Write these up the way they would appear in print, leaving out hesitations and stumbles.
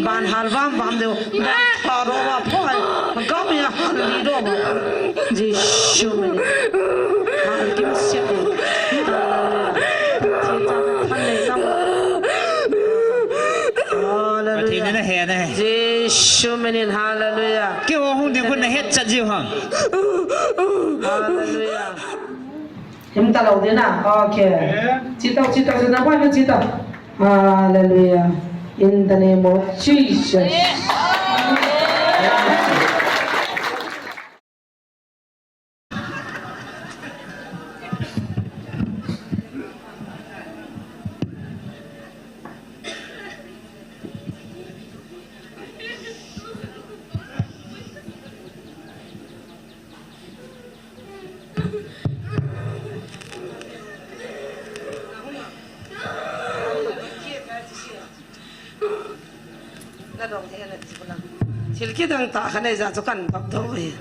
ban halvam bam deu paro wa phoi gam ya hal li do ba Giêsu mình hal kim sia ni Hallelujahนะเฮนะ Giêsu mình hallelujah เกี่ยวห้องเดียวคนในเฮ็ดจัดจิวหัง hallelujah chúng ta đầu tiên nào ok chỉ tao chúng ta quay bên chỉ tao hallelujah in the name of Jesus cái đằng ta cái này ra cho căn bắp thôi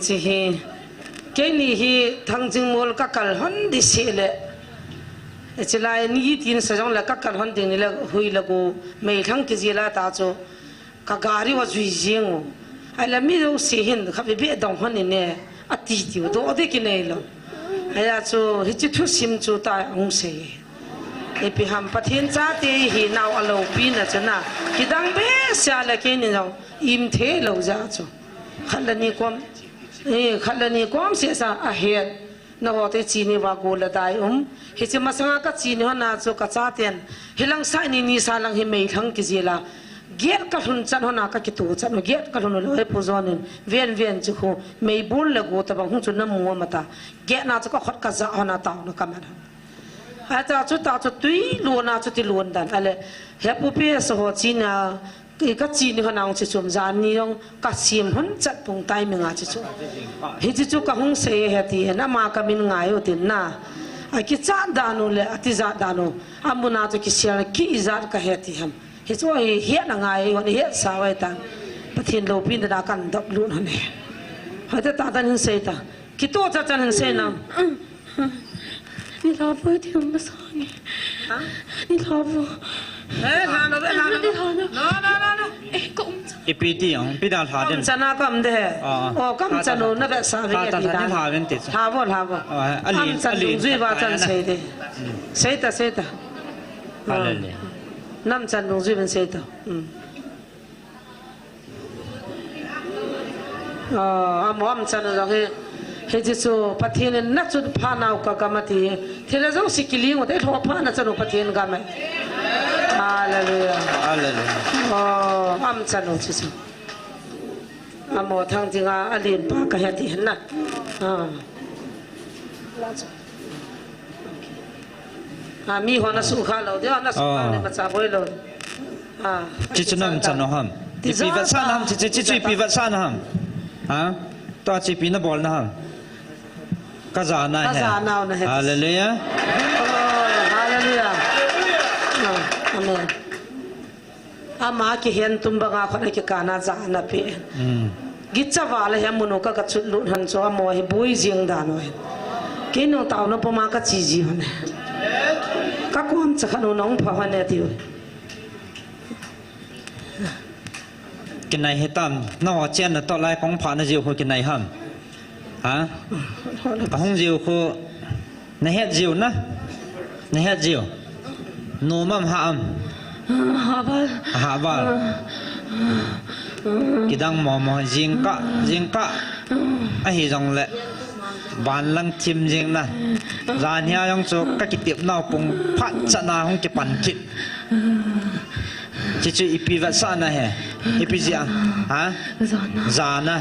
chỉ hi cái này hi thằng chừng mua các cái hòn đi xe lệ chỉ là ní tiền sử dụng là các cái hòn tiền là hui là cô mấy thằng cái gì là ta cho các gari và duy riêng ai là mấy đâu xe hin các vị biết đồng hòn này à tí tiêu đó đấy cái này lo ai là cho hết chút thuốc sim cho ta ông xe epi ham pathin cha te hi naw alo pi na chana kidang be sia la ke ni naw im the lo za chu khalani kom se sa a he na ho te chi ni wa go la dai hi chi masanga ka chi ni na chu ka cha ten hilang sai ni sa lang hi mei thang ki jela get ka hun chan hona ka ki tu chan get ka hun lo he puzonin ven chu khu mei bul la go ta bang hu chu na mu mata get na chu ka khot ka za hona ta no kamera ta chút tuy luôn à chút thì luôn đàn ale hẹp búp bê số chi na cái chi ni họ nào chỉ chôm gian ni ông cả xiêm hôn chặt bông tay mình à chỉ chôm hết chỉ chôm cả hông xe hết thì na mà cả mình ngay ở tiền na ai cái chát đàn le ati chát đàn amuna cho cái xe cái chát cả hết thì ham hết cho hết là ngay còn hết sao vậy ta bắt thiên lâu pin đã cần đập luôn hả nè hỏi ta ta nên xe ta cái tổ cha cha nên xe nào你老婆听不上你，你老婆，哎，拿那，哎，公子，一ปีที่อ๋อปีดาวถ่ายเด่น จะน่าก็ไม่ได้อ๋อก็จะโน่นนั่นแบบสาวิเกติดาหาบ่จะลุงจุยว่าจันเสยเดเสยตาน้ำจันลุงจุยเป็นเสยตาหมอมจันเราเฮ้ยจิโปัทเทียนนักจุดพานาวกามตีเทเลจ้องสิกิลิงว่าได้ทว่าพานักจันปัทเทียนกามฮาเลลูยาอัมจันจิโซหมอทางจริงอาลีนปากเหตุเห็นนะมีหัวนักสุขาเราเดี๋ยวนักสุขาเนี่ยมาจับไว้เลยจิตนั่งจันนะฮัมที่ปีวัดซ่านะฮัมจิตปีวัดซ่านะฮัมตัวจิตปีนับบอลนะฮัมก็จะน่าเห็นฮาเลลูยาฮาเลลูยาอาเมนอามาคิเห็นตุ้มบังอาคนที่การน่าจะน่าเพียกิจวัตรเลยมุนก็กระชุดลุนหันโซ่มวยบุยเจียงดานวยกินเอาเต่าน้ำปมาก็จีจีวันนี้ก็ความจะขนมน้องพาวันนี้ที่กินไหนให้ตามนอกเจนต่อไล่ของผ่านจิวคือกินไหนฮัมฮะห้องจิวคือในเฮ็ดจิวนะในเฮ็ดจิวนูมัมฮามฮาบากิดังมอมจิงกะไอ้จงเละบานลังทิมจิงนะร้านเฮียยังจุกก็กิเตียบนาวปุงพัดจะนาห้องกิปันกิจิอีปีวัดซ่านะเฮอีปีจีอ่ะฮะจานะ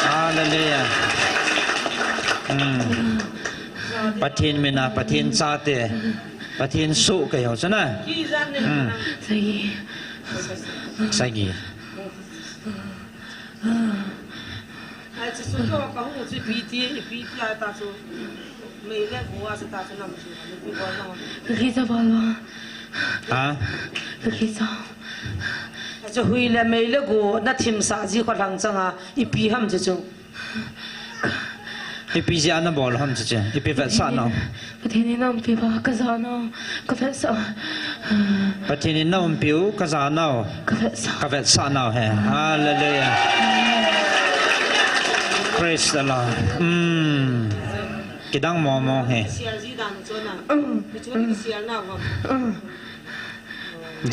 ฮาเลลูยาปะเทนเมนาปะเทนซาเตปะเทนสุกเหรอใช่ไหมใส่กี่ไอ้ที่สุดก็เขาหูจะปีที่อะไรตาสุไม่เล่นหัวสุดตาสุน้ำสุไม่พูดว่าน้องคิดจะบอกว่าคิดจะหุยเลยไม่เล่นกูนัดทีมสาจีคนหลังจังอ่ะอีปีห้ามจะจูอีปีจีอันนั้นบอลห้ามจะจูอีปีเวสซ่าน้องประเทศนี้น้องปีบ้ากระซานน้องกระเฟสซ่า ประเทศนี้น้องผิวกระจาน้องกระเวทสาน้องเฮฮาเลลูยา praise the Lord กิดังมองเฮ เสียจีดันจนน่ะไปชวนเสียหน้าว่า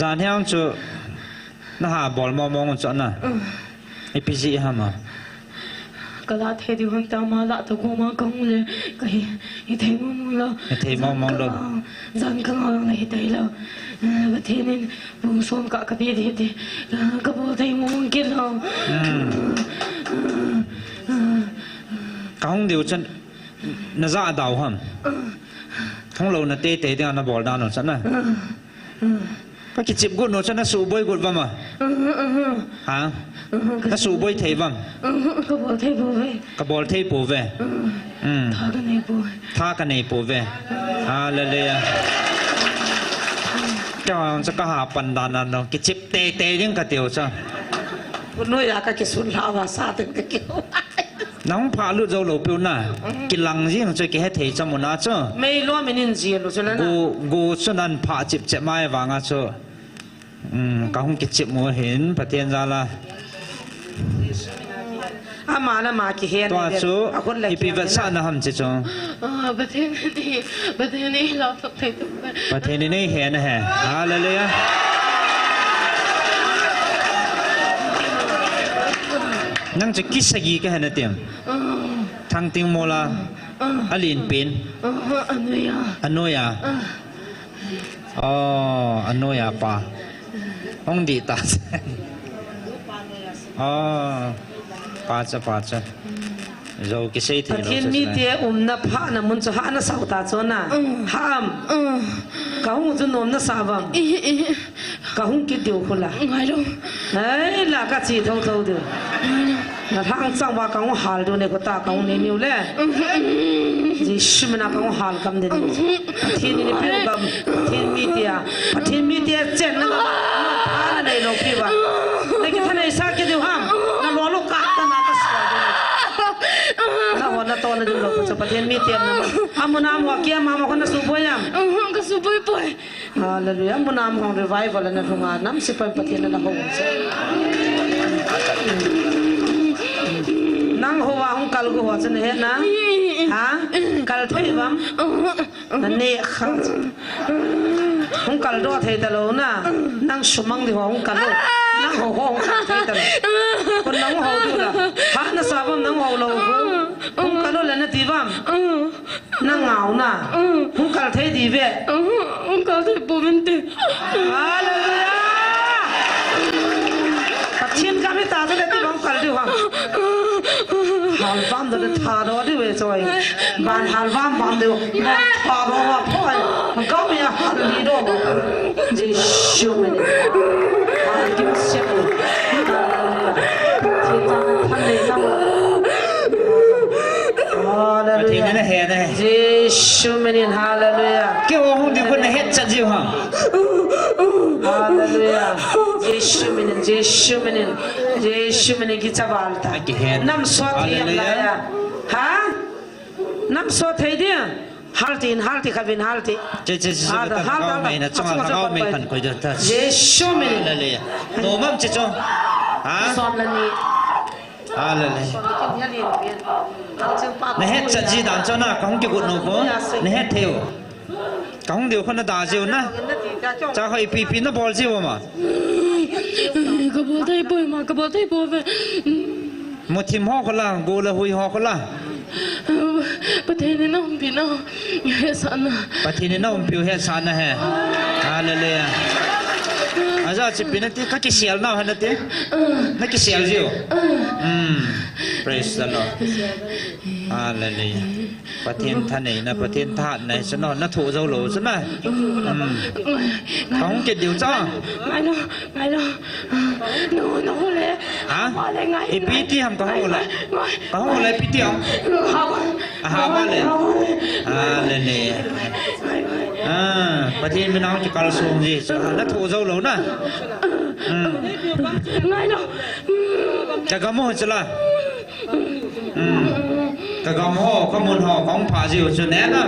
จานที่อังจูน่าหาบอลมองจนน่ะไอพีซีฮะมา ก็ลาเทดิวันตามาละตะกูมากงเลยก็เห็นเทมองละ ไอเทมองเลย จันก็เอาเลยเทละประเทศนี้บุษมกะกะดีดีก็บอกเทมองกินละ กางเดียวฉันน่าจะดาวฮัมของเราน่ะเตะเดียวน่ะบอลดาวน์ฉันน่ะก็คิดจิบกุนโนฉันน่ะสู้บอยกุดบ้างมั้ยฮะน่ะสู้บอยเทบ้าง ก็บอกเทปูเว ก็บอลเทปูเวท่ากันในปู ท่ากันในปูเวฮาเลลูยาเจ้าจะก็หาปันดานันเนาะคิดจิบเตะยังกระเดียวจ้ะ คุณน้อยอยากกินสุนทราวาสาถึงจะเกี่ยว น้องพาลูกเราหลบอยู่น่ะกินหลังยิ่งจะเกี่ยเทจมูน่าจ้ะ ไม่รู้ไม่นินจีรู้จักนะ กูฉะนั้นพาจิบเจ็บไม้วางอ่ะจ้ะก็คงกิจจิบมัวเห็นประเทศจาละ อามาละมากี่เห็น ตัวจู คนเล็ก อีพีเวสซ่านะฮัมจิจง ประเทศนี้เราต้องเทตุไป ประเทศนี้เห็นนะฮะฮาเลลูยานั่งจะกิสกีกันนะเตียมทางติงโมลาอลินเป็นอันโนยาอ๋ออันโนยาป่าห้องดีตาเซนอ๋อป่าจะเราคิดใช่ที่ ประ เรา เทศ จะ มีเดียนับพระนะมันจะหานะสาวตาจนน่ะห้ามเขาคงจะนอนนะสาวงเขาคงกินเดียวคนละ ไงลูก เฮ้ยล่ะก็จีเท่าเดียวนะทางสังว่าเขาหาดูเนี่ยก็ตาเขาเนี่ยนิ้วเลยจีชิมนะเขาหากันเดียวประเทศนี้เป็นกับประเทศมีเดียเจนนะก็พาในโลกพี่ว่าในกิจในสักกิจห้ามนั่นรอลูกกาตนาก็สวย นะวันนั้นตอนนั้นเราจะประเทศมีเตียนนะอามุนามว่าเกี่ยมาคนนั้นสู้ไปยัง ก็สู้ไป ฮาเลลูยามุนามของ revival นะทุกงานน้ำสิไปประเทศนั้นเขานั่งหัวของกัลกูหัวจะเนี่ยนะฮะกัลเทวัมนั่นเนี่ยข้างของกัลดอเทตะโลนะนั่งชุมังดีหัวของกัลนั่งหัวของกัลเทตะโลคนนั่งหัวดูละฮะน่ะสาบนั่งหัวโลกูของกัลเลยนะทีวัมนั่งเหงานะของกัลเทดีเวก็เทปูเป็นเด็ก ฮาเลลูยาปัจฉิมกันไม่ตาจะได้ที่บังกัลดีวัมฮัลวัมเดินทาร์ดอดีเวจอยบ้านฮัลวัมบ้านเดียวทาร์ดอว่าพ่อมันก็มีฮัลลีโดจีชูมันฮัลกิมเซมที่จะทำเลยนะประเทศนี้เห็นนะ จีชูมันฮัลเลลูยา เกี่ยวห้องที่คนเห็นจัดจิ๋วฮะ ฮัลเลลูยาจีชูมันกิจวัตรน้ำสวดที่ยังไงฮะน้ำสวดที่เดียฮัลติขับวินฮัลติจะเขาไม่นะจังหวะเขาไม่ขันคุยด้วยท่าน จีชูมัน เลยโน้มั่งจิจงฮะ สอนแล้วนี่ เลย ในเฮ็ดจัดจีดันจ้านะของเกี่ยวกับหนูก็ในเฮ็ดเที่ยวของเดียวคนละดาจิวนะจะให้ปีน่ะบอลจิวมา ก็บอกได้ป่วยมาก็บอกได้ป่วยไป หมดทีมฮอคนละกูละหุยฮอคนละ ประเทศนี้น้องพี่น้องเฮสันนะ ประเทศนี้น้องผิวเฮ็ดสันนะฮะเลยอาจารย์จะเป็นนักที่เขาจะเสียแล้วนะนักที่นักที่เสียจิวpraise the Lord เลยประเทศท่านไหนนะประเทศท่านไหนฉันนอนนักถูเจ้าหลูฉันนะของเกิดเดี๋ยวจ้าไงเนาะหนูเลย ฮะไอปีที่ทำกับเขาเลยกับเขาเลยปีที่เอาหาบ้านเลยเลยประเทศไม่น้องจะกระทรวงgìนักถูเจ้าหลูนะไงเนาะจะกำมือจะละกำมือข้อมูลห่อของผ่าจิ๋วจะแน่นะ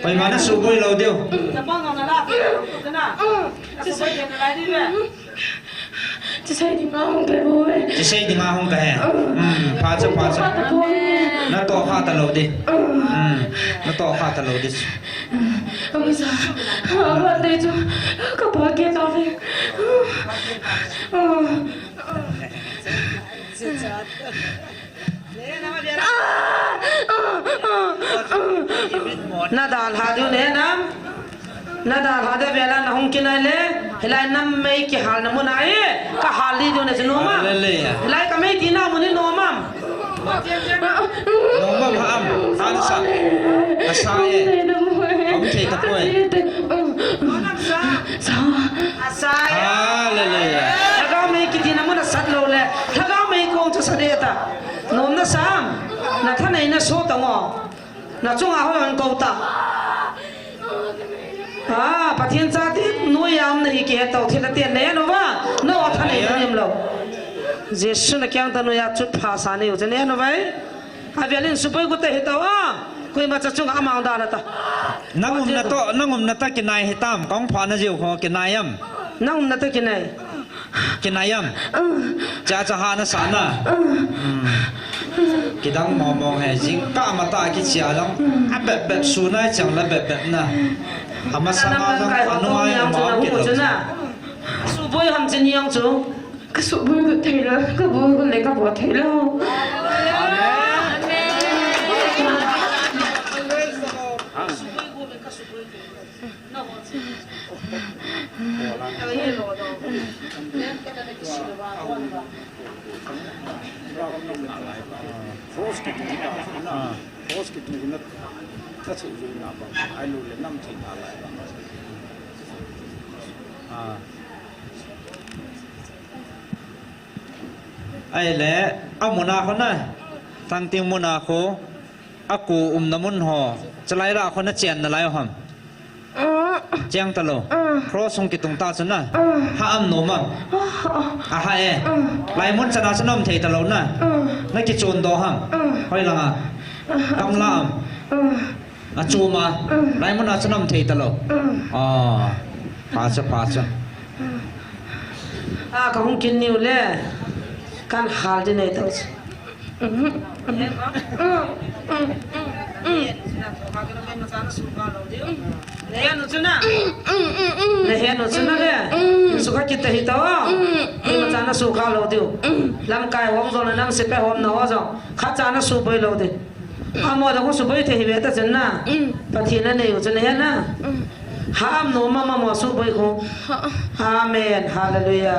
ไปมานะสูบบุยเราเดียว จะป้องกันอะไรจะน่ะจะใส่เป็นอะไรนี่แหละ จะใช่ที่มาของแกบ่อย จะใช่ที่มาห้องแกพาจะน่าต่อข้าตลอดดิน่าต่อข้าตลอดดิ ไม่ใช่อะไรเดี๋ยวก็พาแกต่อเลย นาดาลหาดูเนี่ยน้ำนาดาลหาเดี๋ยวเวลาน้องกินอะไรเฮลัยน้ำไม่กี่หาลน้ำมันอะไรก็หาลีดูเนี่ยสิโนมาเฮลัยก็ไม่ตีน้ำมันนี่โนมา น้องบ้าพามอันสักอาศัยผมเทตะป่วย อาศัย เลยถ้าเขาไม่กี่ตีน้ำมันสัตว์โลเลยถ้าเขาไม่คงจะเสด็จอ่ะนมน่ะสามน่ะท่านไหนน่ะโซตังอ๋อน่ะจงเอาให้มันเก่าตาปะเทียนซาตินุยามนะฮิเกตเอาทีละเตียนเนี่ยนะว่าโน้ท่านไหนตัวยิมเราเจสุนักยังตันุยาจุดภาษาเนี่ยอยู่จะเนี่ยนะไว้อาเวลินสุไปกุเตหิตาวะคุยมาจะจงอามังดาละตานั่งงมนาตกินนายให้ตามกองผ่านนะจิวของกินนายม นั่งนัดกินไหน กินนายมจะหานะสานะกิดังมองให้จริงก้ามาตากิเชียลังแบบสูนายจังและแบบน่ะอามาสังอาจังอนุมายมากินแล้วสุไปทำจริงยังจู ก็สุบุยก็เทแล้วก็บุยก็เล็กก็บ่เทแล้ว ไอ้แหละเอามุนาคนน่ะตั้งเตียงมุนาโคอากูน้ำมันห่อจะไล่ละคนน่ะเจียนน่ะไล่หอมเจียงตะโลเพราะทรงกิตตงตาสนะฮาอัมโนมังฮาไล่มุนชนะชนมเทตะโลน่ะนักกิจโจนโดหังห้อยลังกำลามจูมาไล่มุนชนมเทตะโลพาจะก็คงกินนิวเลยการหาดีเนี่ยตัวเนี่ยนุชนะเนี่ยนุชนะเลยสุขกิจหิตาวะนี่มันจานะสุขาเราดิวลำกายหอมจงนั่งสิบไปหอมหนาวจงขัดจานะสุไปเราดิอาโมดก็สุไปเทหิเวตจันนะปะทีนั่นเนี่ยอยู่จันเนี่ยนะห้ามโนมาหมอสุไปคงอาเมนฮาเลลูยา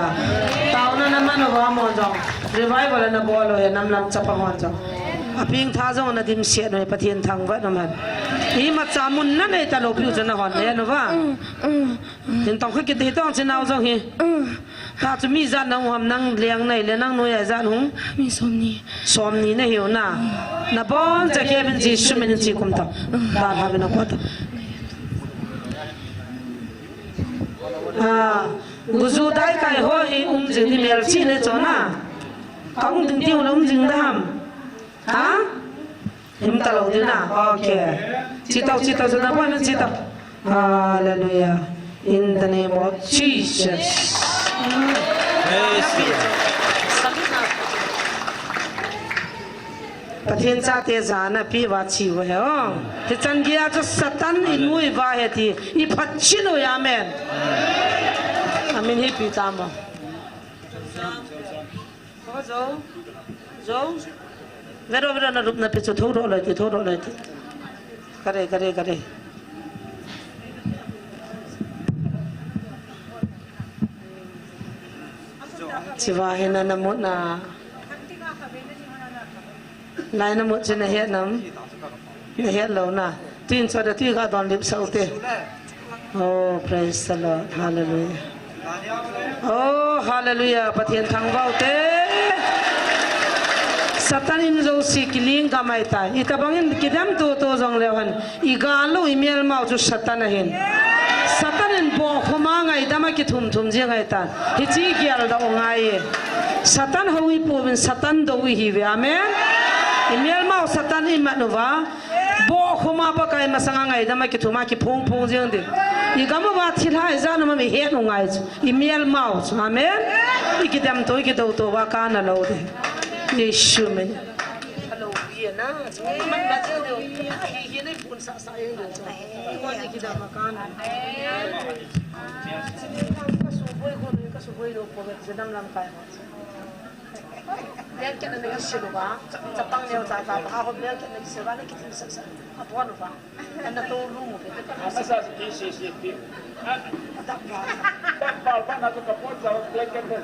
ตาวนั้นมันว่าหมอจงรีไวฟ์วันนั้นบอลเลยน้ำลำจับปะหอนจงอภิงท่าจงนั่นดิมเสียหน่อยปะเทียนทางวัดน้ำมันอีมาจามุนนั่นไอ้ตลกอยู่จันนะหอนเนี่ยนะว่าถึงต้องขึ้นกิจต้องเชนเอาจงเฮถ้าจะมีจานน้ำหอมนั่งเลี้ยงในเลี้ยงนั่งหน่วยจานหงมีสมนี้นะหิวน่ะนับบอลจะแค่เป็นจีชุมันจีคุมตาตาพาเป็นนักวัดกุจูได้ไก่หัวอีจึงที่เมียชีในจอน่ะกังถึงที่เราจึงทำหิมตลอดดีนะโอเคจิตเอาจะนับวันจิตเอาHallelujah in the name of Jesus ประเทศชาติจานะพี่ว่าชิวเหรอที่จันกีอาจะสตันอินวยว่าเหตุอีพัดชิโนยาเมนอามินให้พี่ตามมาโจ้เวลานะรูปนั้นเป็นทุกข์เลยกันเลยชิวาเห็นน้ำมุดนะนายน้ำมุดจะเนี่ยน้ำเรานะที่สุดที่ก็ตอนลิบเสาเตโอ้ praise the Lord hallelujah โอ้ hallelujah ประเทศทางเบาเตSatanin zo si kiling kamay ta itabangin kidam to jong lewan igalo email mau chu satanahin Satanin bo khoma ngai dama ki thum je ngai ta hi chi gyal da ngai Satan howi po bin Satan do wi hi ve amen email mau Satan imanova bo khuma pa kai masanga ngai da ma ki thuma ki phung phung jeng de I gama ba thilai zan ma mi he no ngai chu I miel mau chu amen I ki dam to ki do to wa ka na lo de Yeshu men hello ye na man ba jeng de hi nei pun sa sa ye de ko ni ki da ma ka na ka su boi do ko be dam lam kai Biar kita nak siapa, cepang dia tak apa. Aku biar kita nak siapa ni kita bisa apa nu pak? Anda tahu lu mungkin. Masa si Tak apa. tak apa nak tu kapot jauh belajar ber.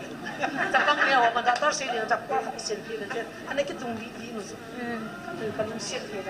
Cepang dia orang dah tahu sini dia tak apa sini dia. Anda kita tunggu di nu. Kalau siap dia.